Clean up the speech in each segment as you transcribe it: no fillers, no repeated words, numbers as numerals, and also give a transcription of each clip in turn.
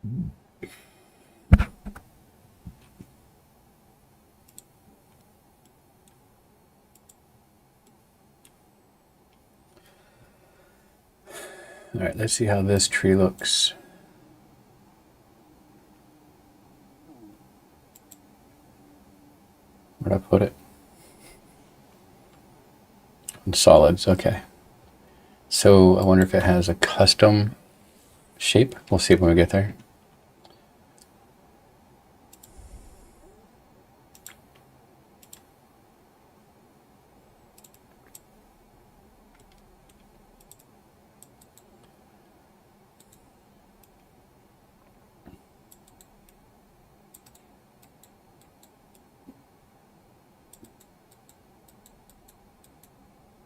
All right, let's see how this tree looks. Where'd I put it? In solids, okay. So I wonder if it has a custom shape. We'll see when we get there.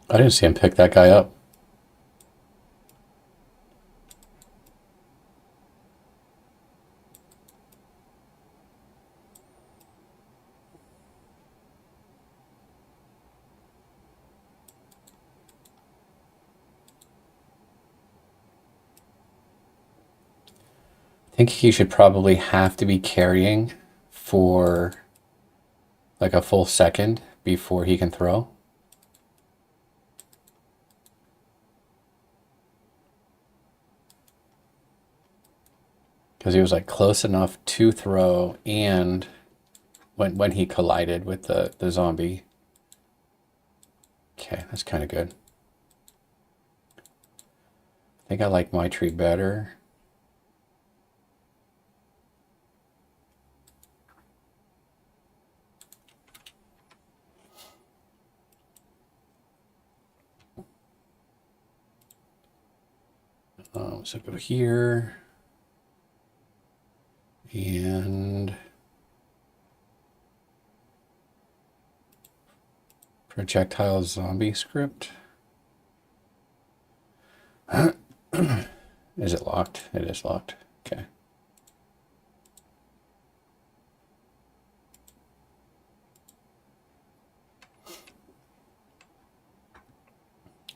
I didn't see him pick that guy up. I think he should probably have to be carrying for like a full second before he can throw. Because he was like close enough to throw, and when he collided with the zombie. Okay, that's kind of good. I think I like my tree better. So go here and projectile zombie script. Is it locked? It is locked. Okay.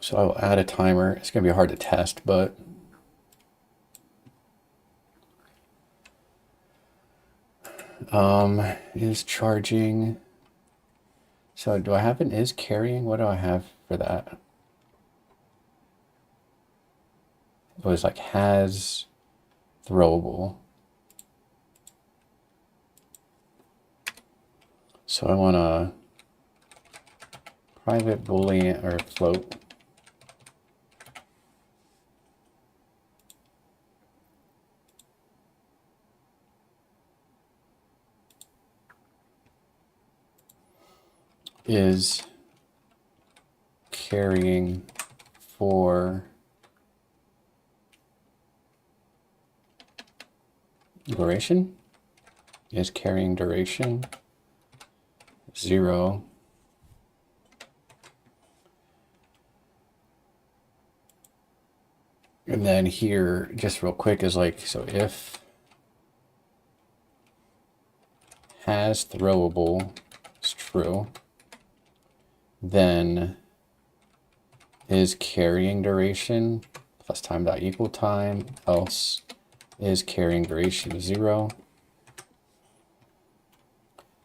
So I will add a timer. It's going to be hard to test, but is charging. So do I have an is carrying? What do I have for that? It was like has throwable. So I want a private boolean or float. Is carrying for duration. Is carrying duration 0. And then here, just real quick, is like, so if has throwable is true, then is carrying duration plus time dot equal time, else is carrying duration 0.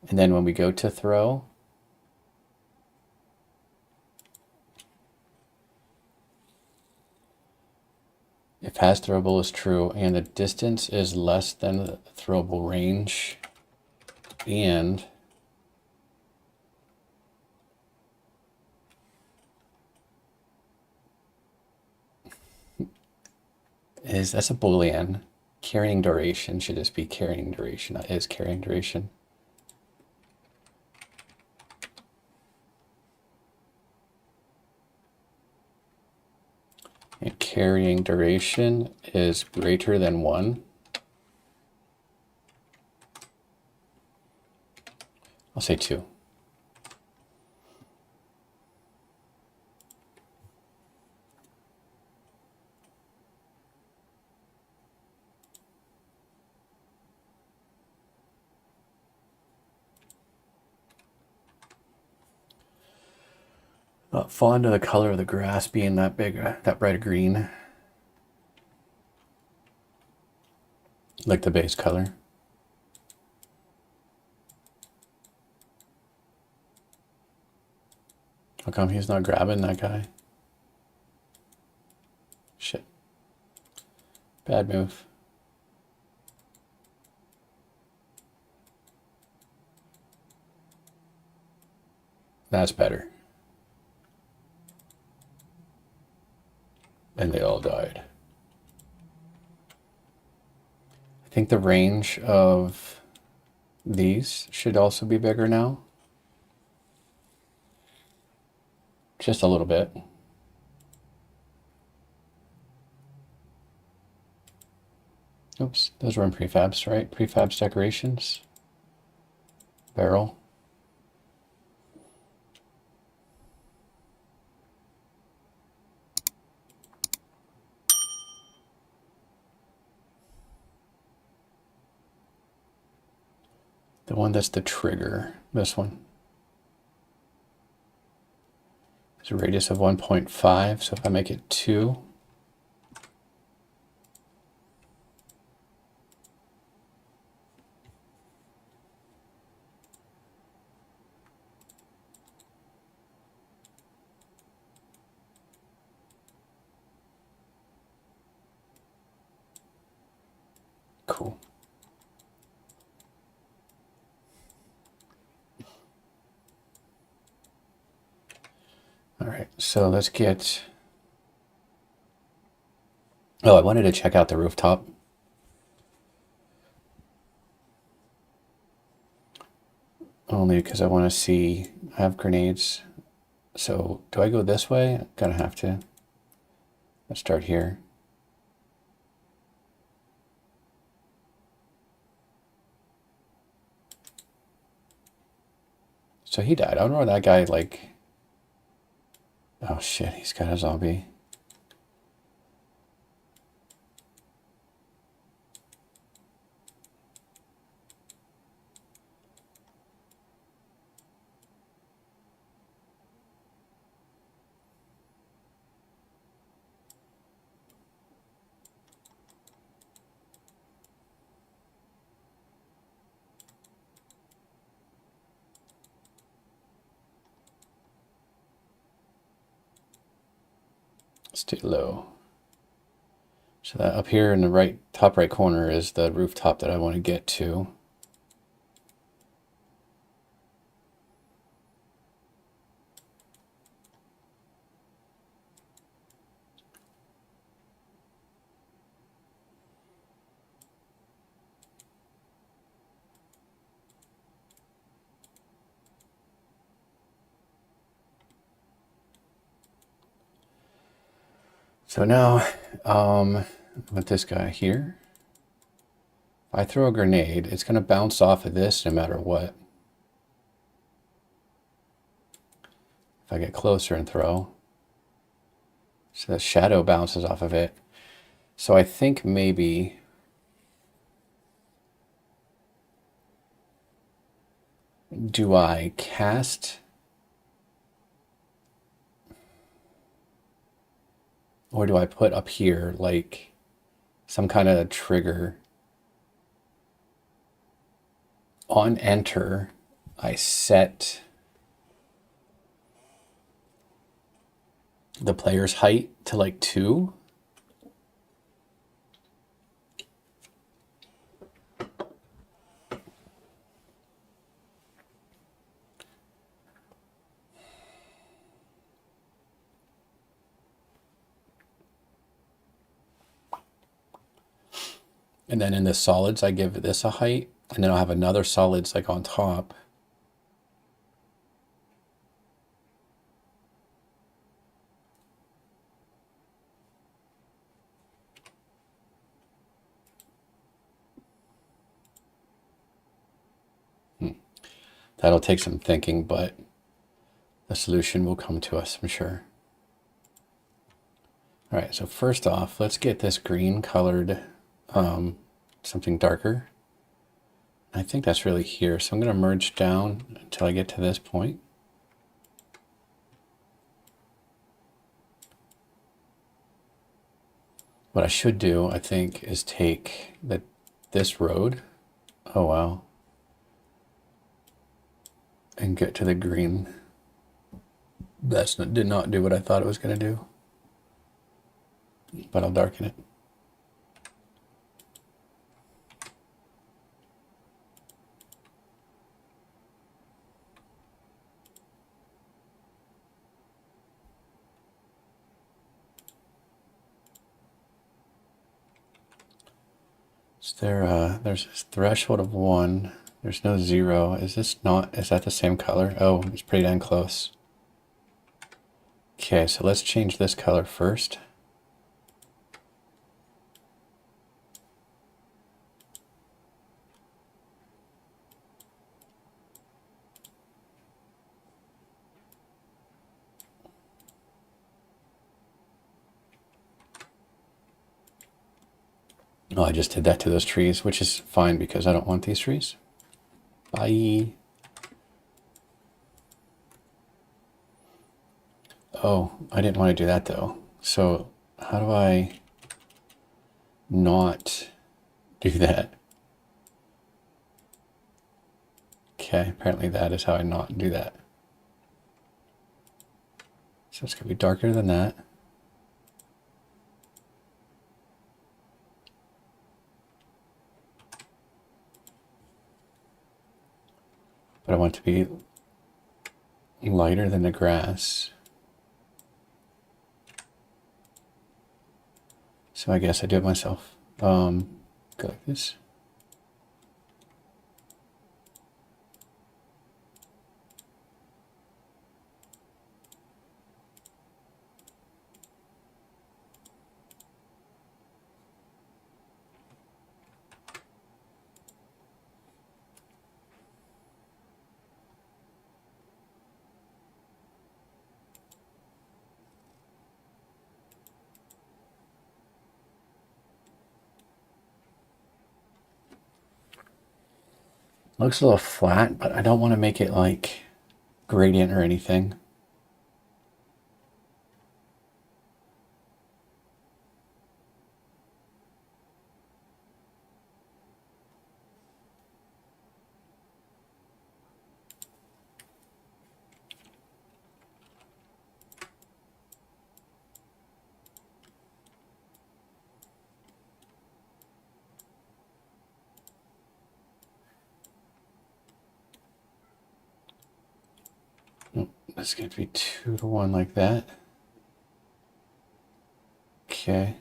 And then when we go to throw, if has throwable is true and the distance is less than the throwable range, and that's a boolean. Carrying duration should just be carrying duration, not is carrying duration. And carrying duration is greater than 1. I'll say 2. Fall into the color of the grass being that big, that bright green. Like the base color. How come he's not grabbing that guy? Shit. Bad move. That's better. And they all died. I think the range of these should also be bigger now. Just a little bit. Oops, those were in prefabs, right? Prefabs decorations. Barrel. The one that's the trigger, this one. There's a radius of 1.5, so if I make it 2, cool. All right, so let's get... Oh, I wanted to check out the rooftop. Only because I want to see... I have grenades. So, do I go this way? I'm gonna have to. Let's start here. So he died. I wonder why that guy, like... Oh shit, he's got a zombie. Stay low. So that up here in the right, top right corner is the rooftop that I want to get to. So now, with this guy here, if I throw a grenade, it's going to bounce off of this no matter what. If I get closer and throw, so the shadow bounces off of it. So I think maybe do I cast, or do I put up here like some kind of trigger? On enter, I set the player's height to like 2. And then in the solids, I give this a height, and then I'll have another solids like on top. That'll take some thinking, but the solution will come to us, I'm sure. All right, so first off, let's get this green colored something darker. I think that's really here, so I'm going to merge down until I get to this point. What I should do, I think, is take this road. Oh, wow. And get to the green. Did not do what I thought it was going to do. But I'll darken it. Is there, there's this threshold of 1. There's no 0. Is that the same color? Oh, it's pretty dang close. Okay, so let's change this color first. Oh, I just did that to those trees, which is fine because I don't want these trees. Bye. Oh, I didn't want to do that though. So how do I not do that? Okay, apparently that is how I not do that. So it's gonna be darker than that. But I want it to be lighter than the grass. So I guess I do it myself. Go like this. Looks a little flat, but I don't want to make it like gradient or anything. That's going to be 2 to 1 like that. Okay.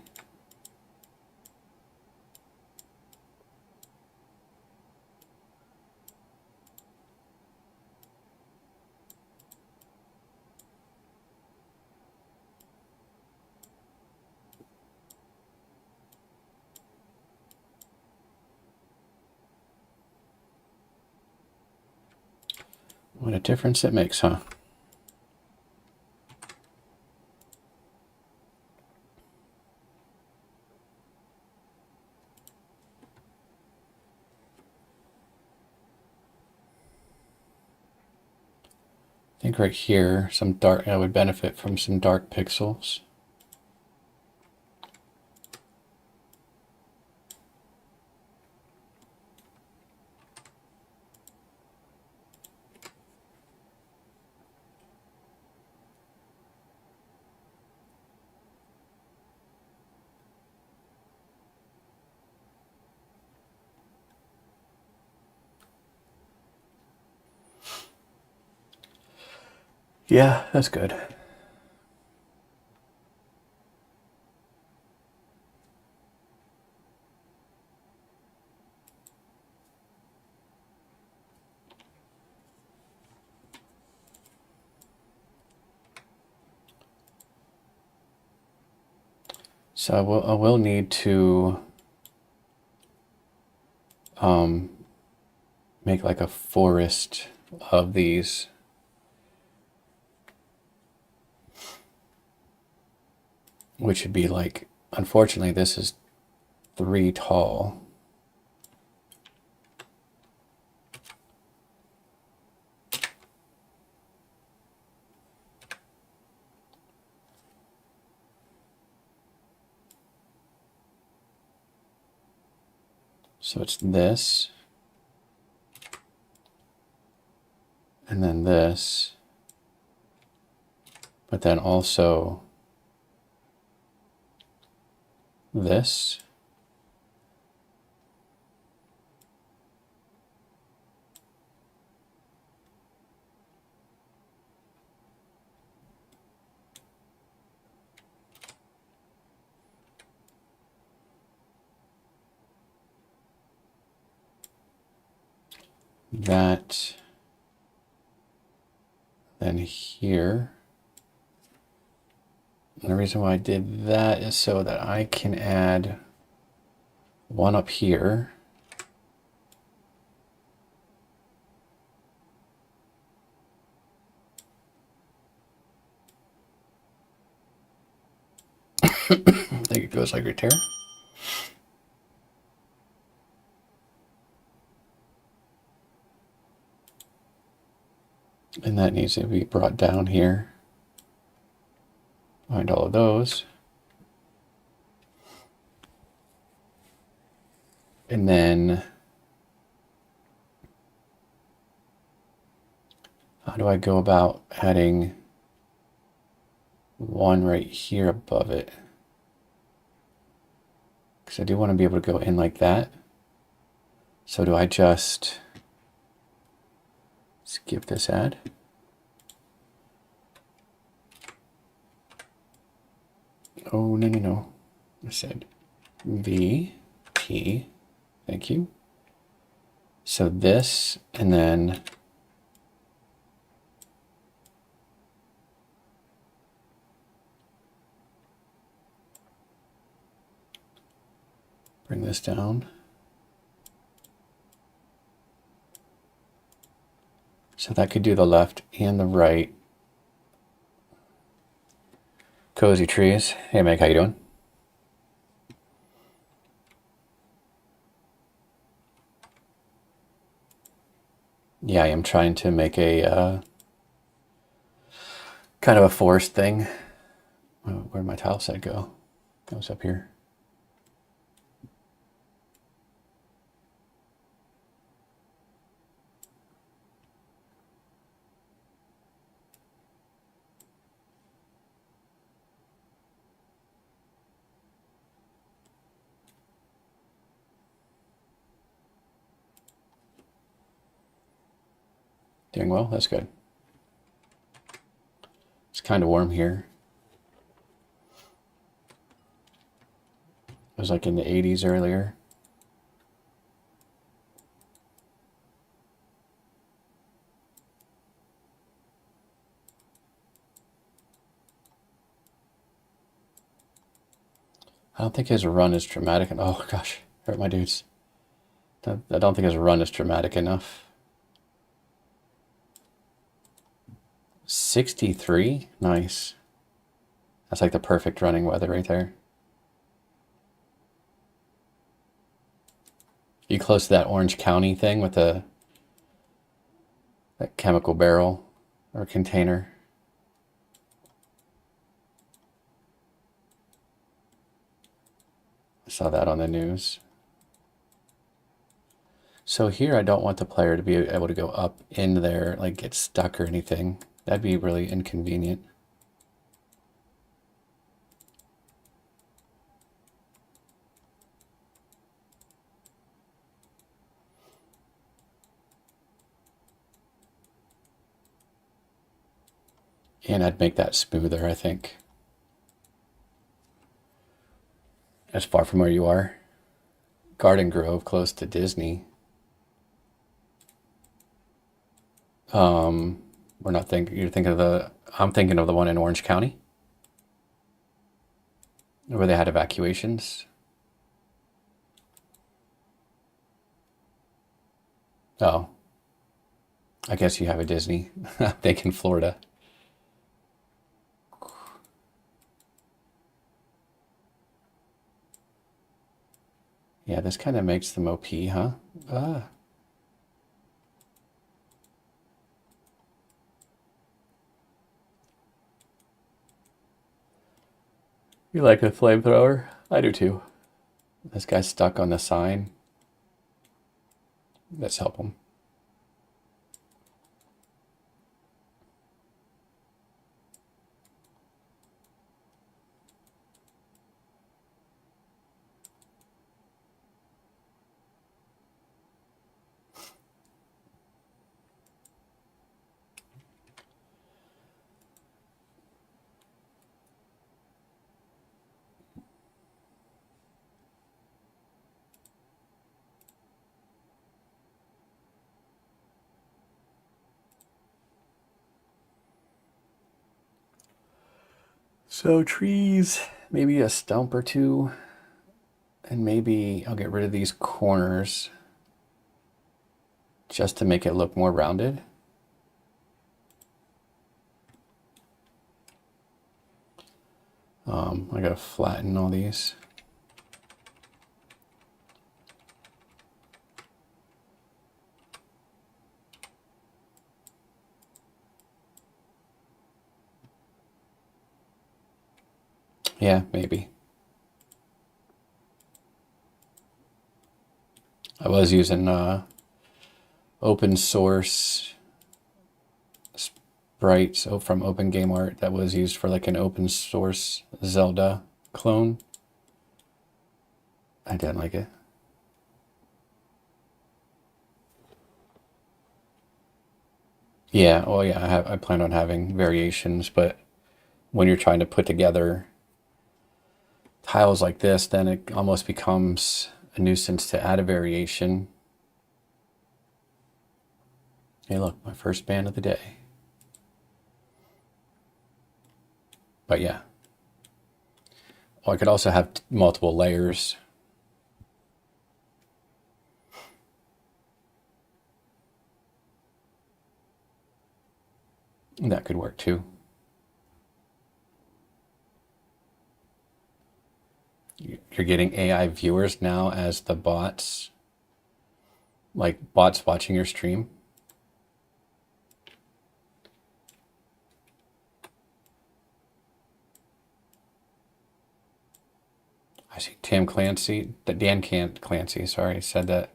What a difference it makes, huh? I think right here, I would benefit from some dark pixels. Yeah, that's good. So I will need to make like a forest of these. Which would be like, unfortunately, this is 3 tall. So it's this, and then this, but then also this. That, then here. And the reason why I did that is so that I can add one up here. I think it goes like right there. And that needs to be brought down here. Find all of those. And then how do I go about adding one right here above it? Because I do want to be able to go in like that. So do I just skip this add? Oh, no, no, no. I said VP. Thank you. So this, and then bring this down. So that could do the left and the right. Cozy trees. Hey, Meg, how you doing? Yeah, I am trying to make a kind of a forest thing. Where'd my tile set go? That was up here. Doing well, that's good. It's kind of warm here. It was like in the 80s earlier. I don't think his run is dramatic. Oh gosh, hurt my dudes. I don't think his run is dramatic enough. 63? Nice. That's like the perfect running weather right there. You close to that Orange County thing with that chemical barrel or container? I saw that on the news. So here I don't want the player to be able to go up in there, like get stuck or anything. That'd be really inconvenient. And I'd make that smoother, I think. As far from where you are. Garden Grove, close to Disney. We're not thinking, you're thinking of I'm thinking of the one in Orange County. Where they had evacuations. Oh. I guess you have a Disney. I'm thinking Florida. Yeah, this kind of makes them OP, huh? Ah. You like a flamethrower? I do too. This guy's stuck on the sign. Let's help them. So trees, maybe a stump or two, and maybe I'll get rid of these corners just to make it look more rounded. I gotta flatten all these. Yeah, maybe. I was using open source sprites from Open Game Art that was used for like an open source Zelda clone. I didn't like it. Yeah, well, yeah, I plan on having variations, but when you're trying to put together tiles like this, then it almost becomes a nuisance to add a variation. Hey, look, my first band of the day. But yeah. Oh, I could also have multiple layers. That could work too. You're getting AI viewers now as the bots, like bots watching your stream. I see Dan Clancy, sorry, said that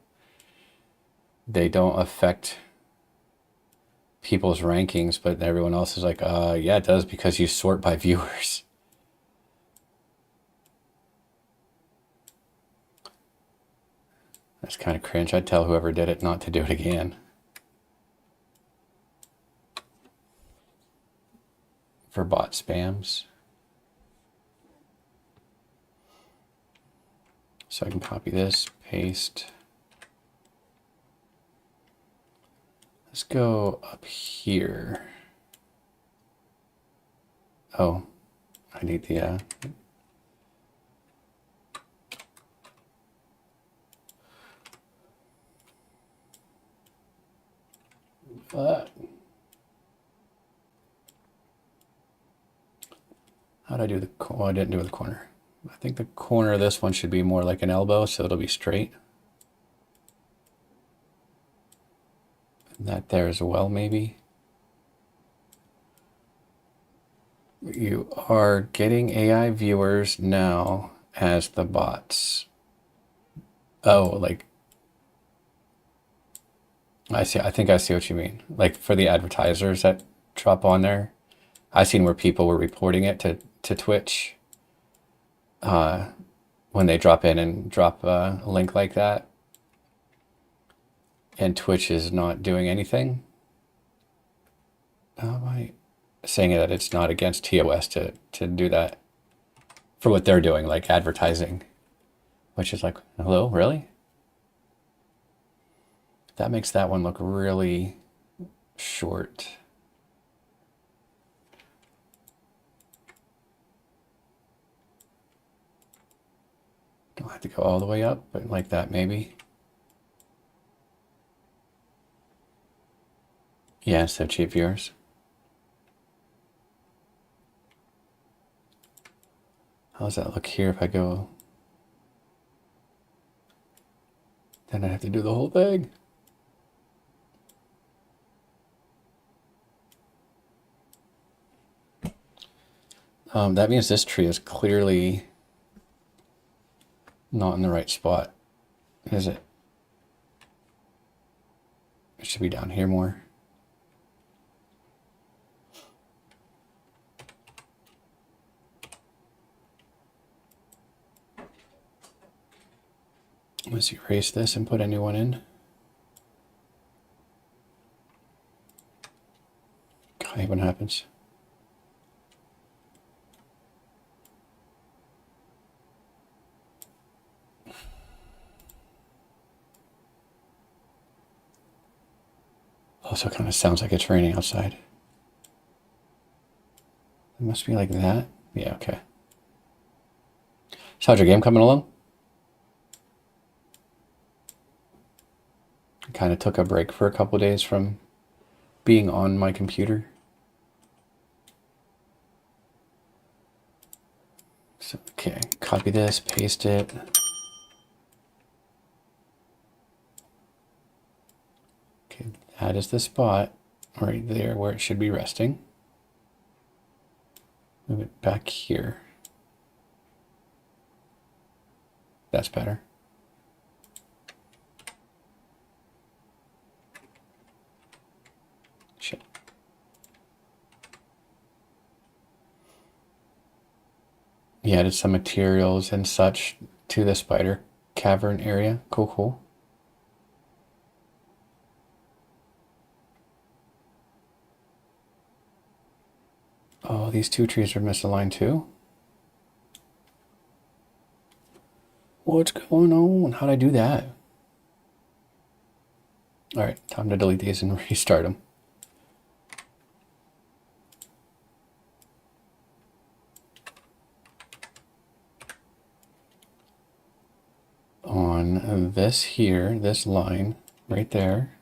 they don't affect people's rankings, but everyone else is like, yeah, it does because you sort by viewers. That's kind of cringe. I'd tell whoever did it not to do it again. For bot spams. So I can copy this, paste. Let's go up here. Oh, I need the how'd I do the, well, I didn't do the corner. I think the corner of this one should be more like an elbow, so it'll be straight. And that there as well, maybe. You are getting AI viewers now as the bots. Oh, like, I see. I think I see what you mean. Like for the advertisers that drop on there. I seen where people were reporting it to Twitch when they drop in and drop a link like that. And Twitch is not doing anything. How am I saying that it's not against TOS to do that for what they're doing, like advertising, which is like, hello, really? That makes that one look really short. Don't have to go all the way up, but like that maybe. Yeah, so cheap viewers. How does that look here if I go? Then I have to do the whole thing. That means this tree is clearly not in the right spot, is it? should be down here more. Let's erase this and put a new one in. Okay, what happens? Also kind of sounds like it's raining outside. It must be like that. Yeah, okay. So how's your game coming along? I kind of took a break for a couple days from being on my computer. So, okay, copy this, paste it. Okay, that is the spot right there where it should be resting. Move it back here. That's better. Shit. He added some materials and such to the spider cavern area. Cool, cool. Oh, these two trees are misaligned too? What's going on? How'd I do that? All right, time to delete these and restart them. On this here, this line right there.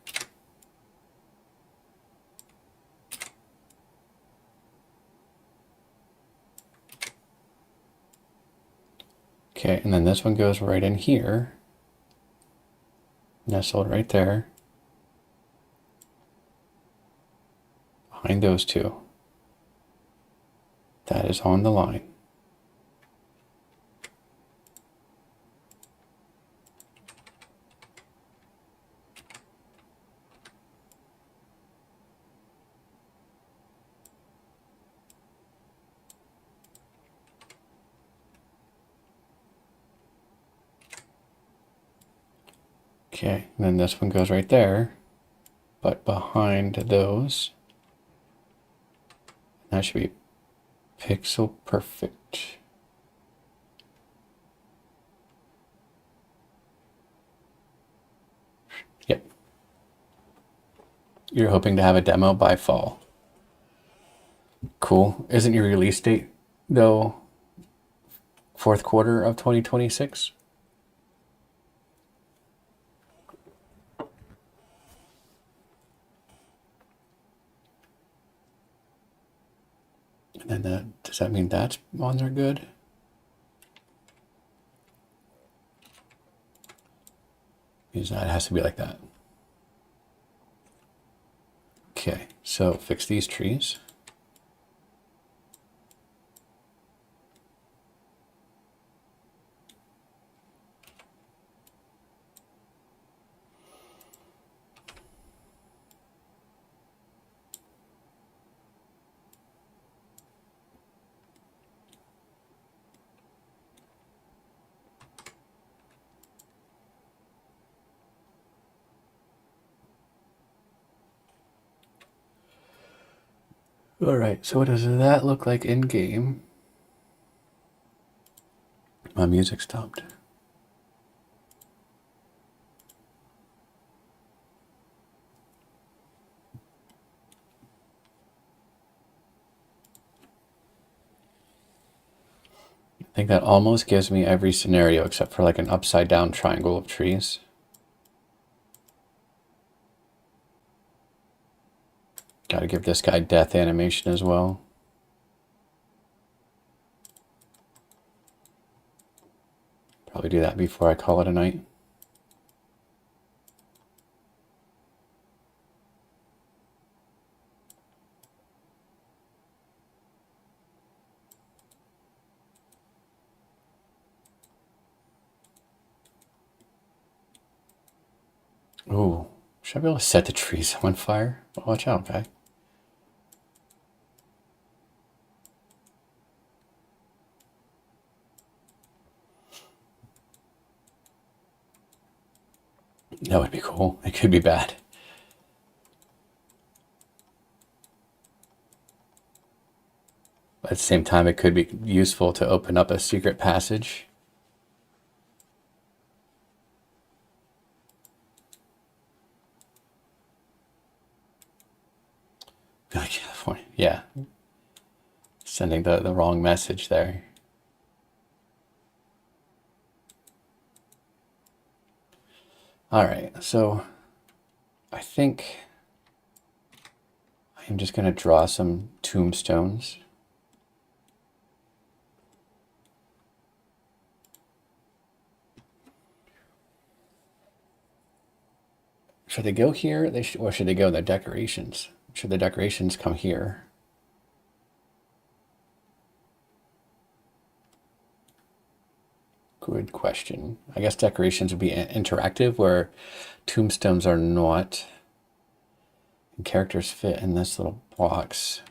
Okay, and then this one goes right in here. Nestled right there. Behind those two. That is on the line. Okay, and then this one goes right there, but behind those. That should be pixel perfect. Yep. You're hoping to have a demo by fall. Cool. Isn't your release date, though, fourth quarter of 2026? And then does that mean that's on there good? Means that it has to be like that. Okay, so fix these trees. All right, so what does that look like in game? My music stopped. I think that almost gives me every scenario except for like an upside down triangle of trees. Got to give this guy death animation as well. Probably do that before I call it a night. Ooh, Should I be able to set the trees on fire? Watch out, okay. That would be cool. It could be bad. But at the same time, it could be useful to open up a secret passage. California, yeah. Sending the wrong message there. All right, so I think I'm just going to draw some tombstones. Should they go here? Or should they go in the decorations? Should the decorations come here? Good question. I guess decorations would be interactive, where tombstones are not. And characters fit in this little box.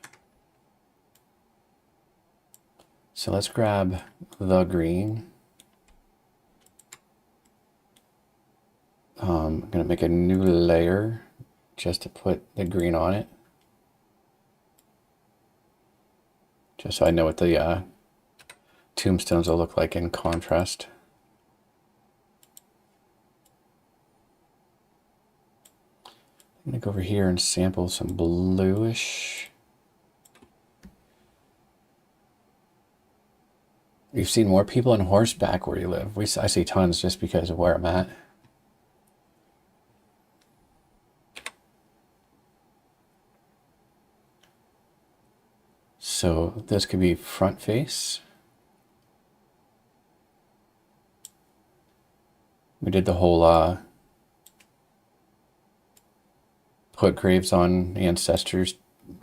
So let's grab the green. I'm going to make a new layer just to put the green on it. Just so I know what the tombstones will look like in contrast. I'm going to go over here and sample some bluish. We've seen more people on horseback where you live. I see tons just because of where I'm at. So this could be front face. We did the whole put graves on ancestors,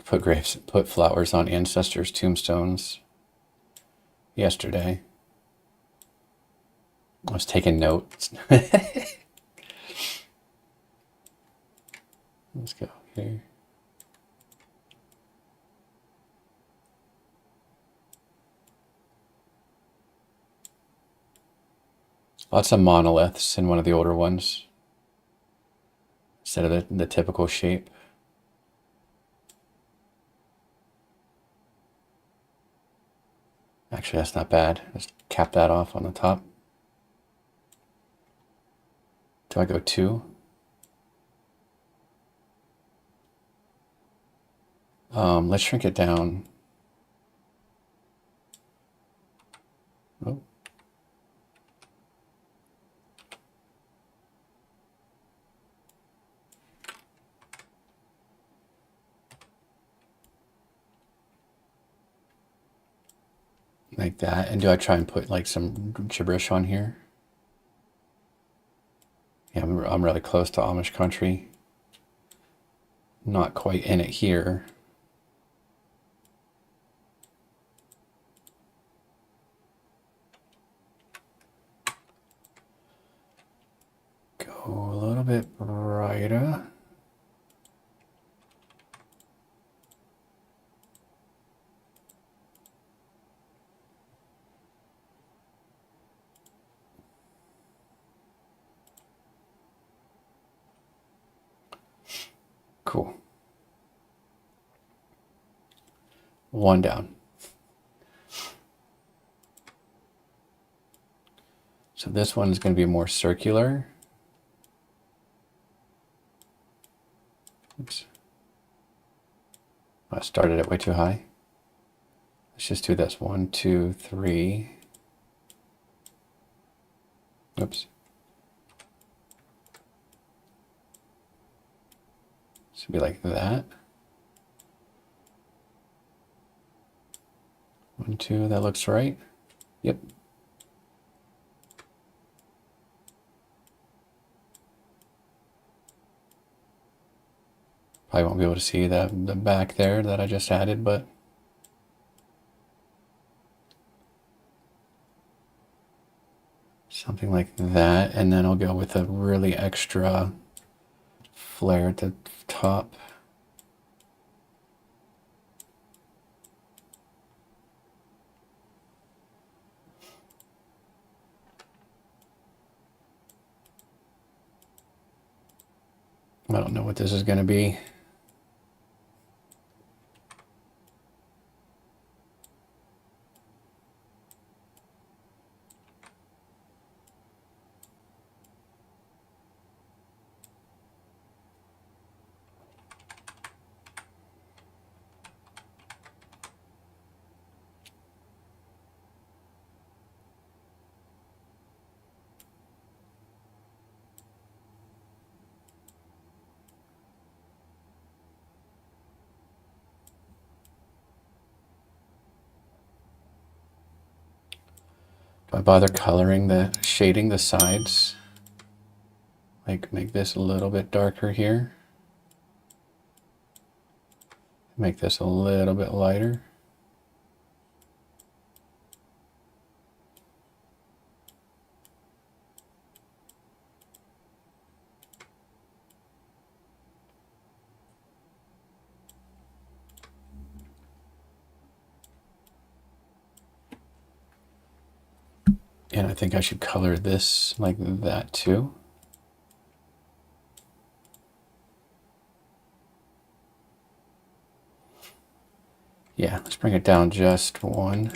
put flowers on ancestors' tombstones yesterday. I was taking notes. Let's go here. Lots of monoliths in one of the older ones instead of the typical shape. Actually, that's not bad. Just cap that off on the top. Do I go 2? Let's shrink it down. Oh. Like that. And do I try and put like some gibberish on here? Yeah, I'm really close to Amish country. Not quite in it here. Go a little bit brighter. Cool. 1 down. So this one is going to be more circular. Oops. I started it way too high. Let's just do this. 1, 2, 3. Oops. Should be like that. 1, 2, that looks right. Yep. Probably won't be able to see the back there that I just added, but something like that. And then I'll go with a really extra flare at the top. I don't know what this is going to be. Do I bother coloring shading the sides? Like make this a little bit darker here. Make this a little bit lighter. And I think I should color this like that too. Yeah, let's bring it down just one.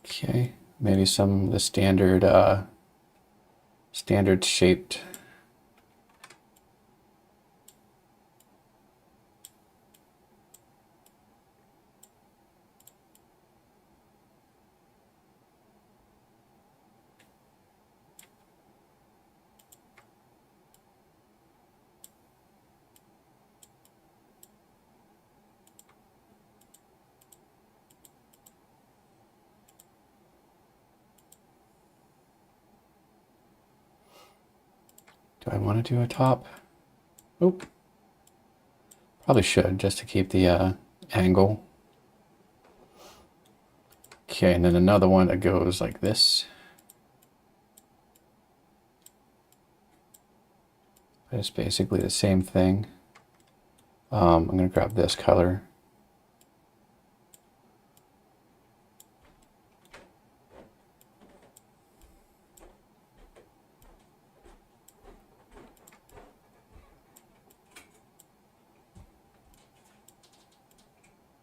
Okay, maybe some of the standard shaped. Do I want to do a top? Oop. Probably should, just to keep the angle. Okay, and then another one that goes like this. It's basically the same thing. I'm going to grab this color.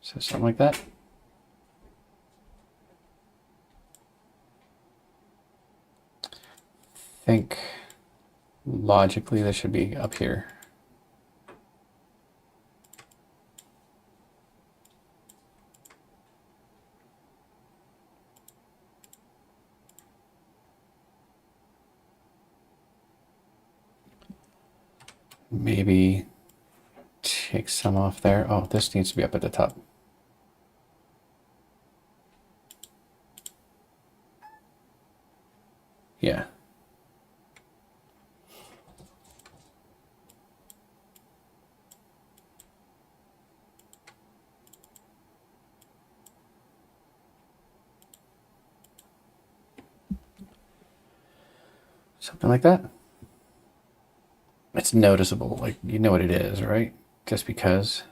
So something like that. I think logically this should be up here. Maybe take some off there. Oh, this needs to be up at the top. Yeah. Something like that. It's noticeable, like you know what it is, right? Just because.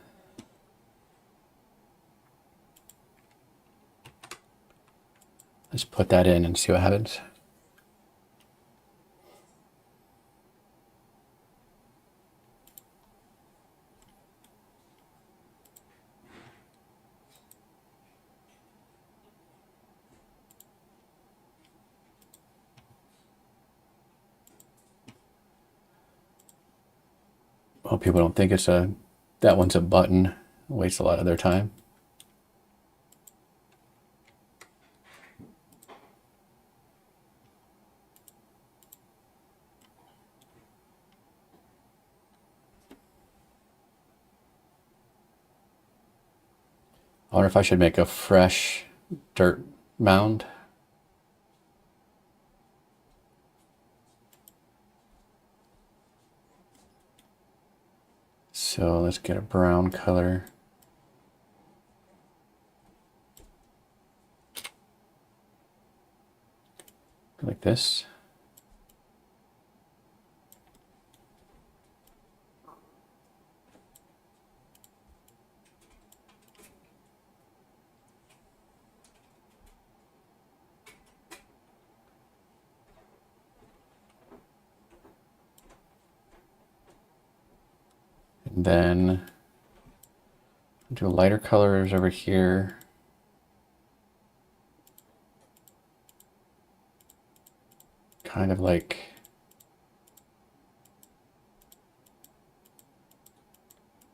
Let's put that in and see what happens. Well, people don't think that one's a button. Wastes a lot of their time. I wonder if I should make a fresh dirt mound. So let's get a brown color. Like this. And then do lighter colors over here. Kind of like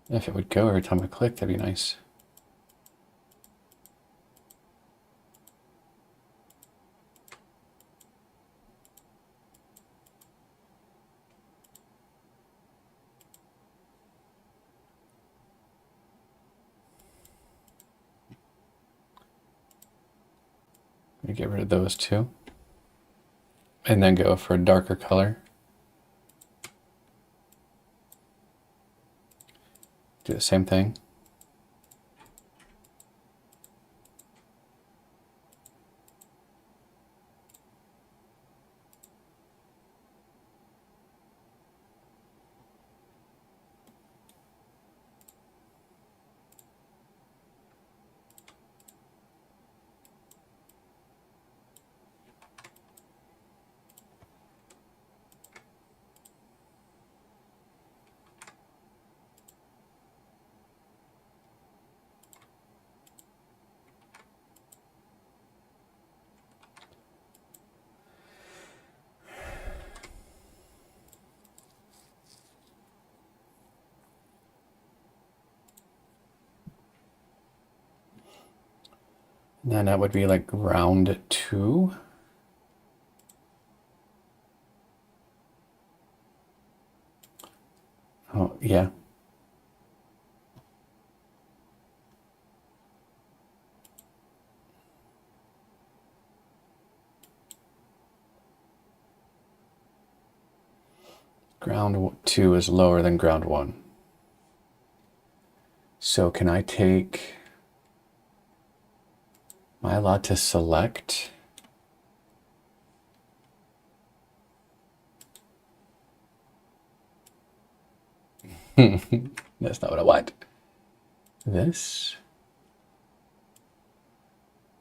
if it would go every time I click, that'd be nice. I'm gonna get rid of those two. And then go for a darker color. Do the same thing. And then that would be like round 2. Oh, yeah. Ground 2 is lower than ground 1. So can I take, am I allowed to select? That's not what I want. This.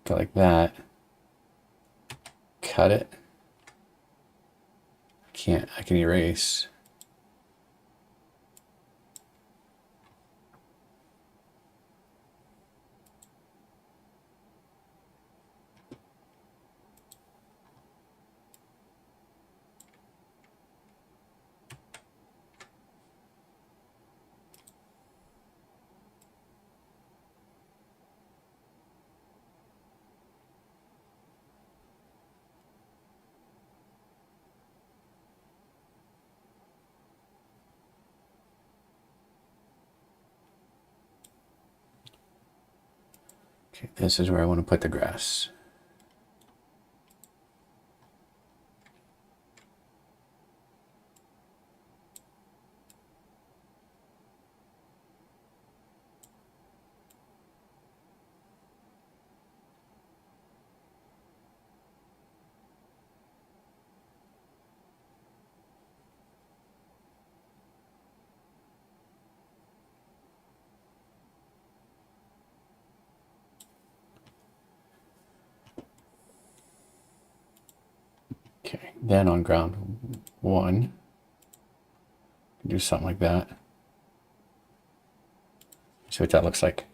Go like that. Cut it. I can erase. Okay, this is where I want to put the grass. Okay, then on ground 1, do something like that. See what that looks like.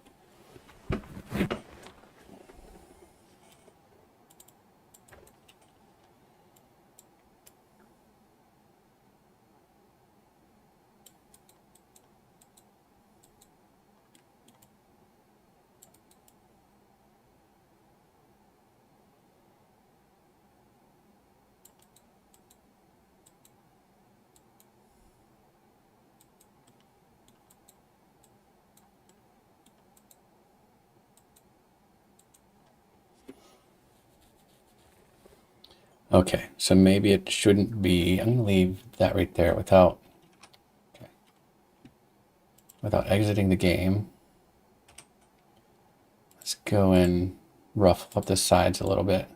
Okay, so maybe it shouldn't be. I'm gonna leave that right there without exiting the game. Let's go and ruffle up the sides a little bit.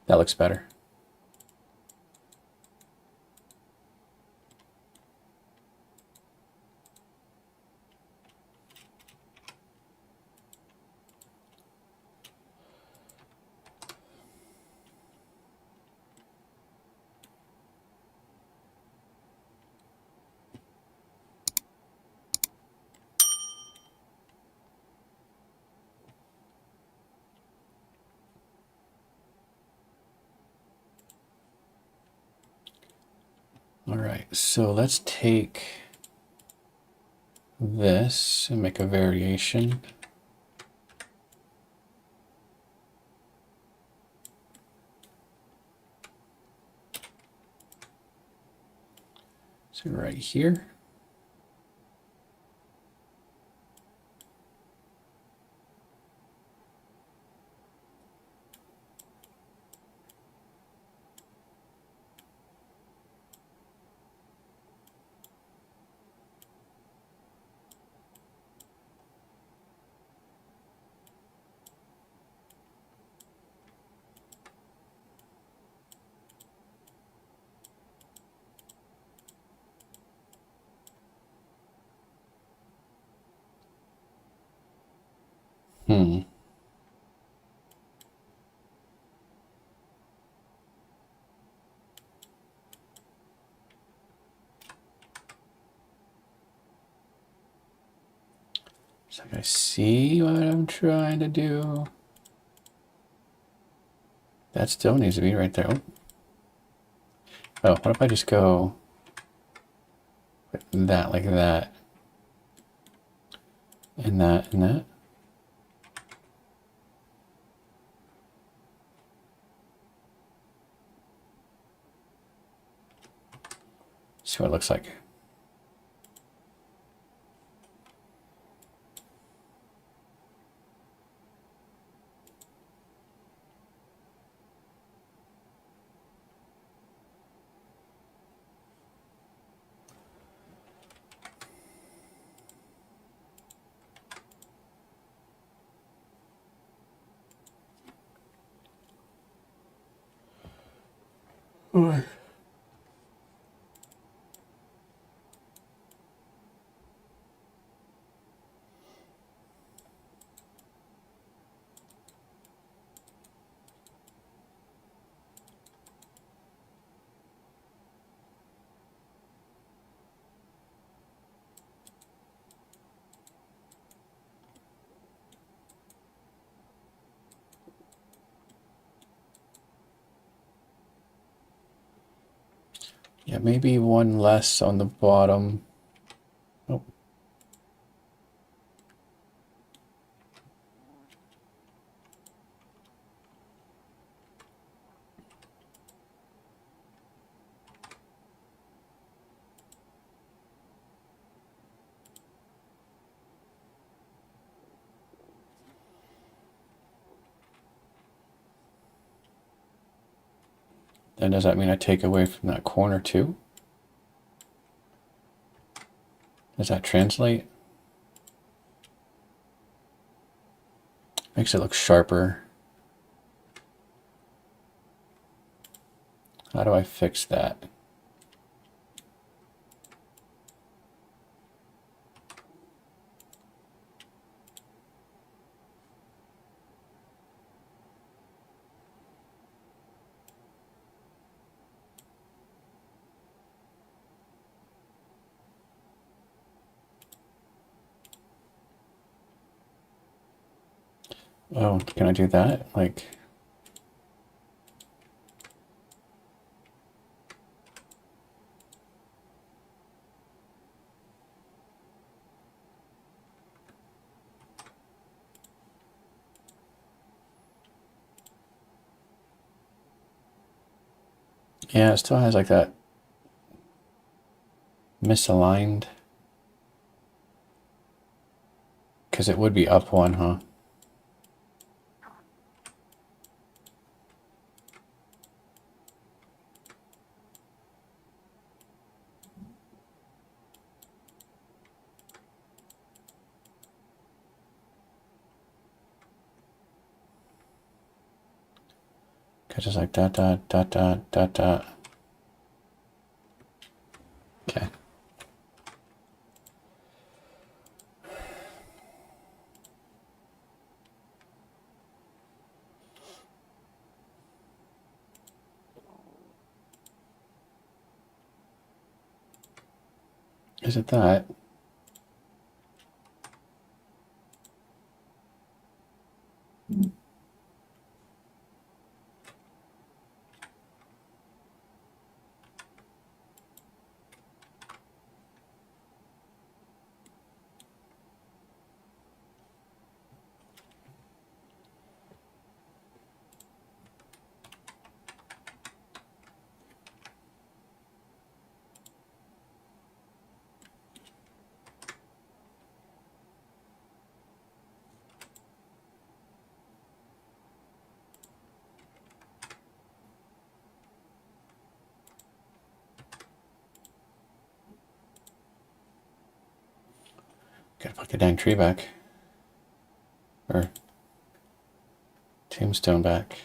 That looks better. All right, so let's take this and make a variation. So right here. Hmm. So I see what I'm trying to do. That still needs to be right there. Oh, what if I just go with that like that? And that and that? See what it looks like. Yeah, maybe one less on the bottom. Oh. Then does that mean I take away from that corner too? Does that translate? Makes it look sharper. How do I fix that? Oh, can I do that? Like, Yeah, it still has like that misaligned. Because it would be up one, huh? Okay, just like dot, dot, dot, dot, dot, dot. Okay. Is it that? Gotta put the dang tree back. Or tombstone back.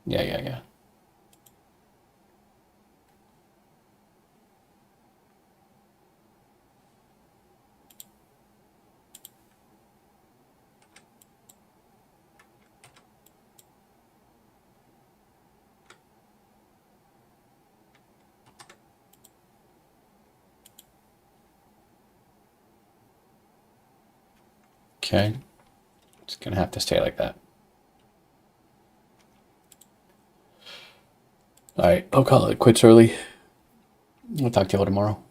Yeah, yeah, yeah. Okay. It's gonna have to stay like that. All right, I'll call it quits early. We'll talk to you all tomorrow.